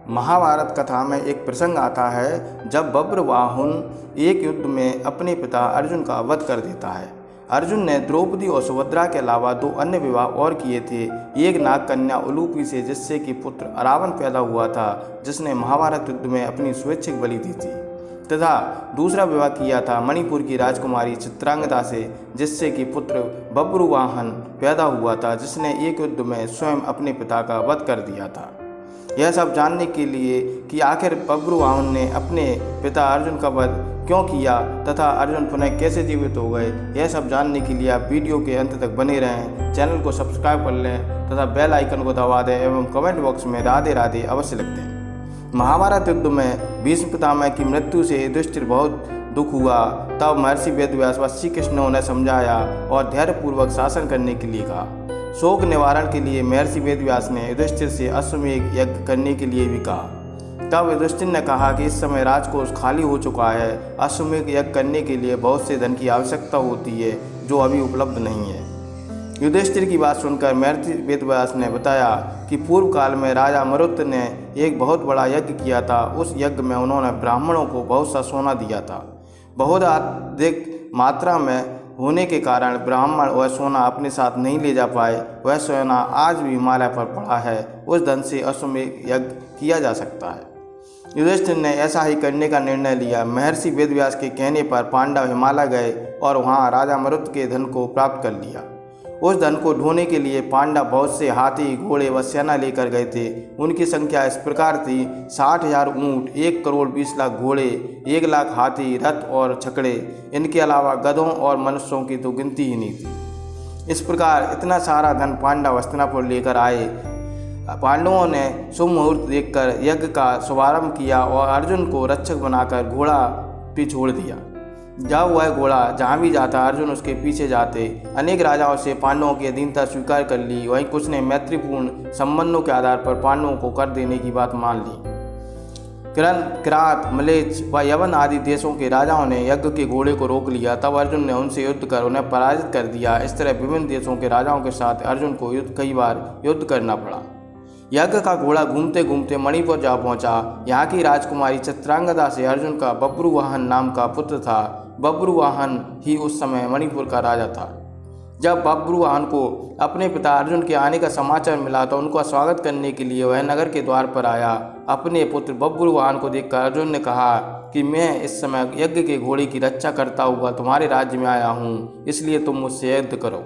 महाभारत कथा में एक प्रसंग आता है जब बब्रवाहन एक युद्ध में अपने पिता अर्जुन का वध कर देता है। अर्जुन ने द्रौपदी और सुभद्रा के अलावा 2 अन्य विवाह और किए थे। एक नाग कन्या उलूपी से, जिससे कि पुत्र अरावन पैदा हुआ था, जिसने महाभारत युद्ध में अपनी स्वैच्छिक बलि दी थी, तथा दूसरा विवाह किया था मणिपुर की राजकुमारी चित्रांगदा से, जिससे कि पुत्र बब्रुवाहन पैदा हुआ था, जिसने एक युद्ध में स्वयं अपने पिता का वध कर दिया था। यह सब जानने के लिए कि आखिर बब्रुवाहन ने अपने पिता अर्जुन का वध क्यों किया तथा अर्जुन पुनः कैसे जीवित हो गए, यह सब जानने के लिए आप वीडियो के अंत तक बने रहें। चैनल को सब्सक्राइब कर लें तथा बेल आइकन को दबा दें एवं कमेंट बॉक्स में राधे राधे अवश्य लिख दें। महाभारत युद्ध में भीष्म पितामह की मृत्यु से युधिष्ठिर बहुत दुख हुआ। तब महर्षि वेदव्यास व श्री कृष्ण ने उन्हें समझाया और धैर्यपूर्वक शासन करने के लिए कहा। शोक निवारण के लिए महर्षि वेदव्यास ने युधिष्ठिर से अश्वमेध यज्ञ करने के लिए भी कहा। तब युधिष्ठिर ने कहा कि इस समय राजकोष खाली हो चुका है, अश्वमेध यज्ञ करने के लिए बहुत से धन की आवश्यकता होती है जो अभी उपलब्ध नहीं है। युधिष्ठिर की बात सुनकर महर्षि वेदव्यास ने बताया कि पूर्व काल में राजा मरुत ने एक बहुत बड़ा यज्ञ किया था। उस यज्ञ में उन्होंने ब्राह्मणों को बहुत सा सोना दिया था। बहुत अधिक मात्रा में होने के कारण ब्राह्मण वह सोना अपने साथ नहीं ले जा पाए। वह सोना आज भी हिमालय पर पड़ा है। उस धन से अश्वमेध यज्ञ किया जा सकता है। युधिष्ठिर ने ऐसा ही करने का निर्णय लिया। महर्षि वेदव्यास के कहने पर पांडव हिमालय गए और वहां राजा मरुत के धन को प्राप्त कर लिया। उस धन को ढोने के लिए पांडव बहुत से हाथी, घोड़े व सेना लेकर गए थे। उनकी संख्या इस प्रकार थी: 60,000 ऊँट, 1,20,00,000 घोड़े, 1,00,000 हाथी, रथ और छकड़े। इनके अलावा गधों और मनुष्यों की तो गिनती ही नहीं थी। इस प्रकार इतना सारा धन पांडव हस्तिनापुर लेकर आए। पांडवों ने शुभ मुहूर्त देखकर यज्ञ का शुभारंभ किया और अर्जुन को रक्षक बनाकर घोड़ा पे छोड़ दिया। जब वह घोड़ा जहाँ भी जाता अर्जुन उसके पीछे जाते। अनेक राजाओं से पांडवों की अधीनता स्वीकार कर ली। वहीं कुछ ने मैत्रीपूर्ण संबंधों के आधार पर पांडवों को कर देने की बात मान ली। किरात, मलेच्छ व यवन आदि देशों के राजाओं ने यज्ञ के घोड़े को रोक लिया। तब अर्जुन ने उनसे युद्ध कर उन्हें पराजित कर दिया। इस तरह विभिन्न देशों के राजाओं के साथ अर्जुन को कई बार युद्ध करना पड़ा। यज्ञ का घोड़ा घूमते घूमते मणिपुर जा पहुंचा। यहाँ की राजकुमारी चित्रांगदा से अर्जुन का बब्रुवाहन नाम का पुत्र था। बब्रुवाहन ही उस समय मणिपुर का राजा था। जब बब्रुवाहन को अपने पिता अर्जुन के आने का समाचार मिला तो उनका स्वागत करने के लिए वह नगर के द्वार पर आया। अपने पुत्र बब्रुवाहन को देखकर अर्जुन ने कहा कि मैं इस समय यज्ञ के घोड़े की रक्षा करता हुआ तुम्हारे राज्य में आया हूँ, इसलिए तुम मुझसे युद्ध करो।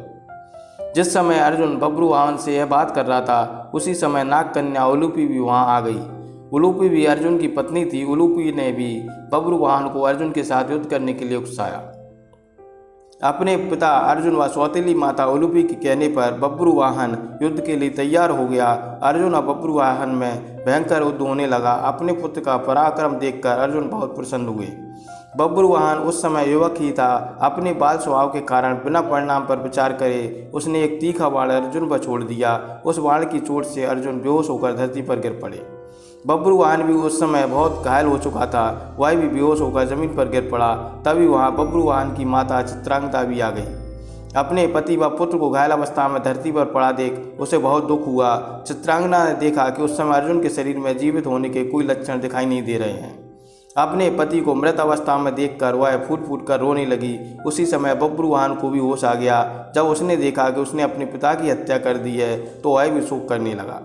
जिस समय अर्जुन बब्रुवाहन से यह बात कर रहा था उसी समय नाग कन्या उलूपी भी वहाँ आ गई। उलूपी भी अर्जुन की पत्नी थी। उलूपी ने भी बब्रुवाहन को अर्जुन के साथ युद्ध करने के लिए उकसाया। अपने पिता अर्जुन व सौतेली माता उलूपी के कहने पर बब्रुवाहन युद्ध के लिए तैयार हो गया। अर्जुन और बब्रुवाहन में भयंकर युद्ध होने लगा। अपने पुत्र का पराक्रम देखकर अर्जुन बहुत प्रसन्न हुए। बब्रुवाहन उस समय युवक ही था। अपने बाल स्वभाव के कारण बिना परिणाम पर विचार करे उसने एक तीखा बाण अर्जुन पर छोड़ दिया। उस बाण की चोट से अर्जुन बेहोश होकर धरती पर गिर पड़े। बब्रुवाहन भी उस समय बहुत घायल हो चुका था। वह भी बेहोश होकर जमीन पर गिर पड़ा। तभी वहां बब्रुवाहन की माता चित्रांगदा भी आ गई। अपने पति व पुत्र को घायल अवस्था में धरती पर पड़ा देख उसे बहुत दुख हुआ। चित्रांगदा ने देखा कि उस समय अर्जुन के शरीर में जीवित होने के कोई लक्षण दिखाई नहीं दे रहे हैं। अपने पति को मृत अवस्था में देखकर वह फूट फूट कर रोने लगी। उसी समय बब्रुवाहन को भी होश आ गया। जब उसने देखा कि उसने अपने पिता की हत्या कर दी है तो वह भी शोक करने लगा।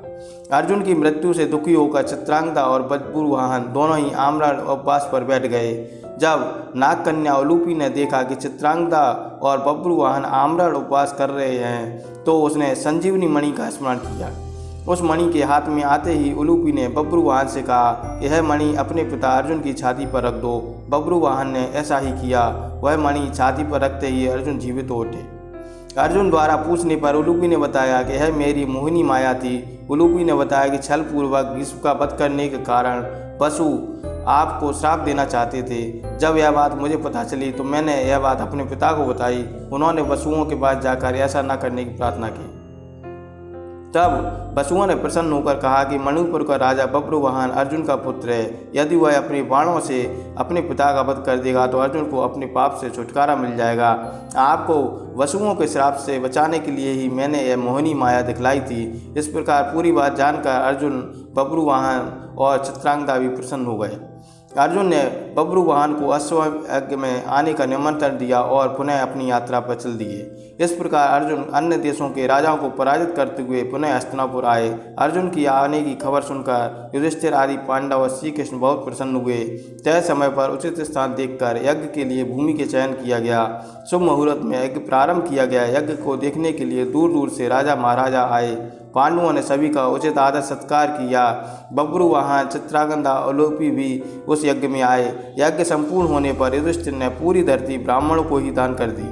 अर्जुन की मृत्यु से दुखी होकर चित्रांगदा और बब्रुवाहन दोनों ही आम्र उपवास पर बैठ गए। जब नाग कन्या उलूपी ने देखा कि चित्रांगदा और बब्रुवाहन आम्र उपवास कर रहे हैं तो उसने संजीवनी मणि का स्मरण किया। उस मणि के हाथ में आते ही उलूपी ने बब्रुवाहन से कहा कि यह मणि अपने पिता अर्जुन की छाती पर रख दो। बब्रुवाहन ने ऐसा ही किया। वह मणि छाती पर रखते ही अर्जुन जीवित हो उठे। अर्जुन द्वारा पूछने पर उलूपी ने बताया कि यह मेरी मोहिनी माया थी। उलूपी ने बताया कि छल पूर्वक भीष्म का वध करने के कारण वसु आपको श्राप देना चाहते थे। जब यह बात मुझे पता चली तो मैंने यह बात अपने पिता को बताई। उन्होंने वसुओं के पास जाकर ऐसा न करने की प्रार्थना की। तब वसुओं ने प्रसन्न होकर कहा कि मणिपुर का राजा बब्रुवाहन अर्जुन का पुत्र है। यदि वह अपने बाणों से अपने पिता का वध कर देगा तो अर्जुन को अपने पाप से छुटकारा मिल जाएगा। आपको वसुओं के श्राप से बचाने के लिए ही मैंने यह मोहिनी माया दिखलाई थी। इस प्रकार पूरी बात जानकर अर्जुन, बब्रुवाहन और चित्रांगदा भी प्रसन्न हो गए। अर्जुन ने बब्रुवाहन को अश्वत्थामा यज्ञ में आने का निमंत्रण दिया और पुनः अपनी यात्रा पर चल दिए। इस प्रकार अर्जुन अन्य देशों के राजाओं को पराजित करते हुए पुनः हस्तिनापुर आए। अर्जुन की आने की खबर सुनकर युधिष्ठिर आदि पांडव और श्री कृष्ण बहुत प्रसन्न हुए। तय समय पर उचित स्थान देखकर यज्ञ के लिए भूमि के चयन किया गया। शुभ मुहूर्त में यज्ञ प्रारंभ किया गया। यज्ञ को देखने के लिए दूर दूर से राजा महाराजा आए। पांडवों ने सभी का उचित आदर सत्कार किया। बब्रुवाहन, चित्रांगदा और लोपी भी उस यज्ञ में आए। यज्ञ संपूर्ण होने पर युधिष्ठिर ने पूरी धरती ब्राह्मणों को ही दान कर दी।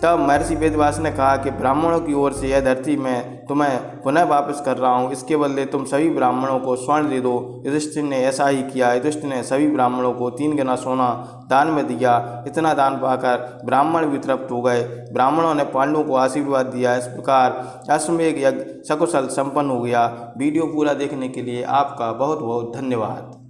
तब महर्षि वेदव्यास ने कहा कि ब्राह्मणों की ओर से यह धरती मैं तुम्हें पुनः वापस कर रहा हूँ, इसके बदले तुम सभी ब्राह्मणों को स्वर्ण दे दो। युधिष्ठिर ने ऐसा ही किया। युधिष्ठिर ने सभी ब्राह्मणों को 3 गुना सोना दान में दिया। इतना दान पाकर ब्राह्मण भी तृप्त हो गए। ब्राह्मणों ने पांडवों को आशीर्वाद दिया। इस प्रकार अश्वमेध यज्ञ सकुशल संपन्न हो गया। वीडियो पूरा देखने के लिए आपका बहुत बहुत धन्यवाद।